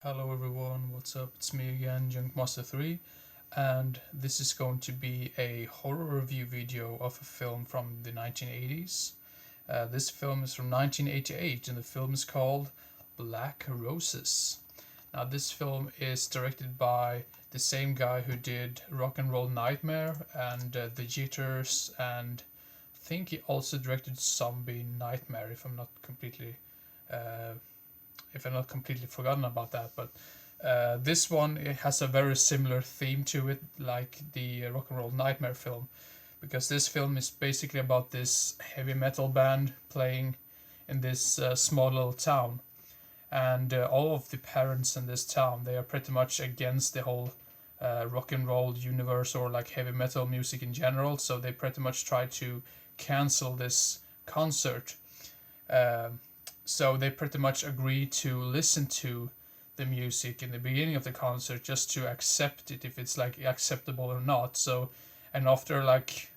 Hello everyone, what's up? It's me again, Junkmaster3, and this is going to be a horror review video of a film from the 1980s. This film is from 1988 and the film is called Black Roses. Now, this film is directed by the same guy who did Rock and Roll Nightmare and The Jitters, and I think he also directed Zombie Nightmare, uh, if I'm not completely forgotten about that. But this one, it has a very similar theme to it, like the Rock and Roll Nightmare film, because this film is basically about this heavy metal band playing in this small little town, and all of the parents in this town, they are pretty much against the whole rock and roll universe or like heavy metal music in general. So they pretty much try to cancel this concert. Um so they pretty much agree to listen to the music in the beginning of the concert just to accept it if it's like acceptable or not. So, and after like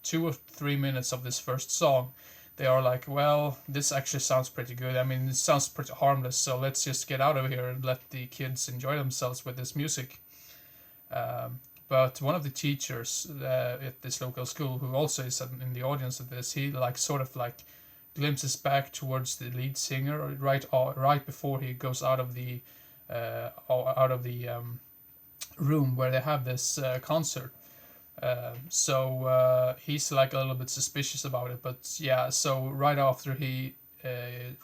2 or 3 minutes of this first song, they are like, well, this actually sounds pretty good. I mean, it sounds pretty harmless, so let's just get out of here and let the kids enjoy themselves with this music. But one of the teachers at this local school, who also is in the audience of this, he like sort of like glimpses back towards the lead singer right before he goes out of the room where they have this concert. So he's like a little bit suspicious about it. But yeah, so right after he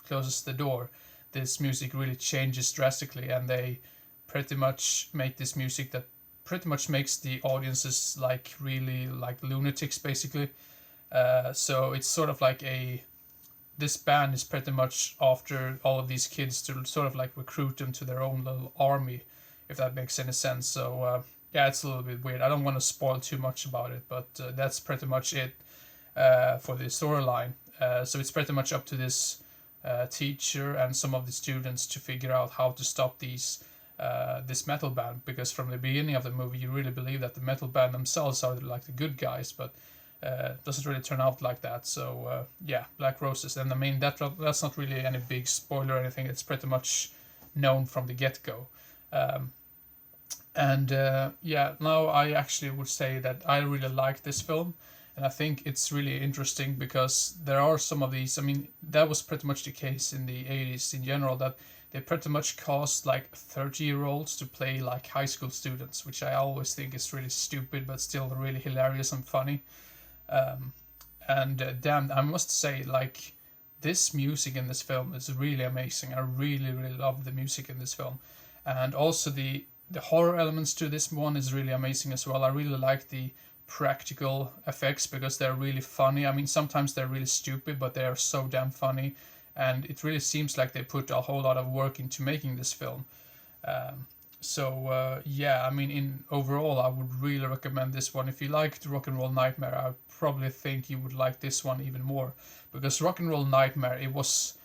closes the door, this music really changes drastically, and they pretty much make this music that pretty much makes the audiences like really like lunatics basically. So it's sort of like a this band is pretty much after all of these kids to sort of like recruit them to their own little army, if that makes any sense. So yeah, it's a little bit weird. I don't want to spoil too much about it, but that's pretty much it for the storyline. So it's pretty much up to this teacher and some of the students to figure out how to stop this metal band, because from the beginning of the movie you really believe that the metal band themselves are like the good guys, but doesn't really turn out like that. So yeah, Black Roses. And I mean that's not really any big spoiler or anything. It's pretty much known from the get go. Um, and yeah, now I actually would say that I really like this film, and I think it's really interesting because there are some of these. I mean, that was pretty much the case in the 80s in general, that they pretty much cast like 30-year-olds to play like high school students, which I always think is really stupid but still really hilarious and funny. Um, and damn, I must say, like, this music in this film is really amazing. I really, really love the music in this film, and also the horror elements to this one is really amazing as well. I really like the practical effects because they're really funny. I mean, sometimes they're really stupid, but they are so damn funny, and it really seems like they put a whole lot of work into making this film. Um, so yeah, I mean, in overall, I would really recommend this one. If you liked Rock and Roll Nightmare, I probably think you would like this one even more, because Rock and Roll Nightmare, it was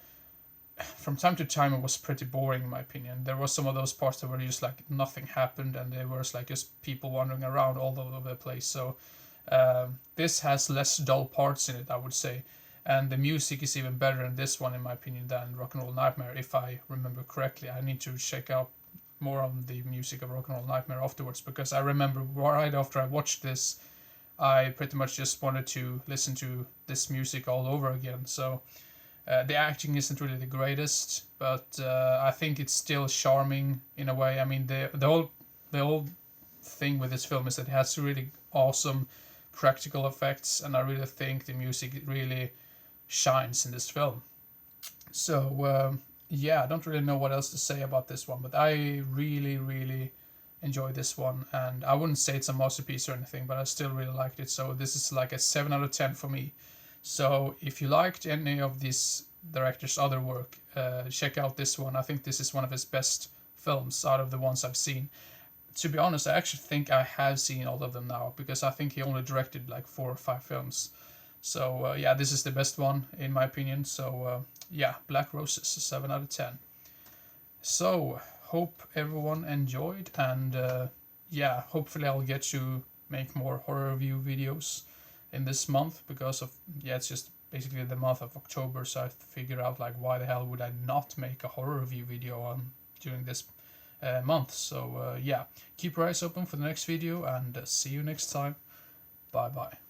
from time to time it was pretty boring in my opinion. There was some of those parts that were just like nothing happened, and there was like just people wandering around all over the place. So this has less dull parts in it, I would say, and the music is even better in this one in my opinion than Rock and Roll Nightmare, if I remember correctly. I need to check out more on the music of Rock and Roll Nightmare afterwards, because I remember right after I watched this, I pretty much just wanted to listen to this music all over again. So the acting isn't really the greatest, but I think it's still charming in a way. I mean, the whole thing with this film is that it has really awesome practical effects, and I really think the music really shines in this film. So yeah, I don't really know what else to say about this one, but I really, really enjoy this one, and I wouldn't say it's a masterpiece or anything, but I still really liked it. So this is like a 7 out of 10 for me. So if you liked any of this director's other work, check out this one. I think this is one of his best films out of the ones I've seen. To be honest, I actually think I have seen all of them now, because I think he only directed like 4 or 5 films. So yeah, this is the best one in my opinion. So yeah, Black Roses, 7 out of 10. So hope everyone enjoyed, and yeah, hopefully I'll get to make more horror review videos in this month, because of yeah, it's just basically the month of October. So I figured out like, why the hell would I not make a horror review video on during this month. So yeah, keep your eyes open for the next video, and see you next time. Bye bye.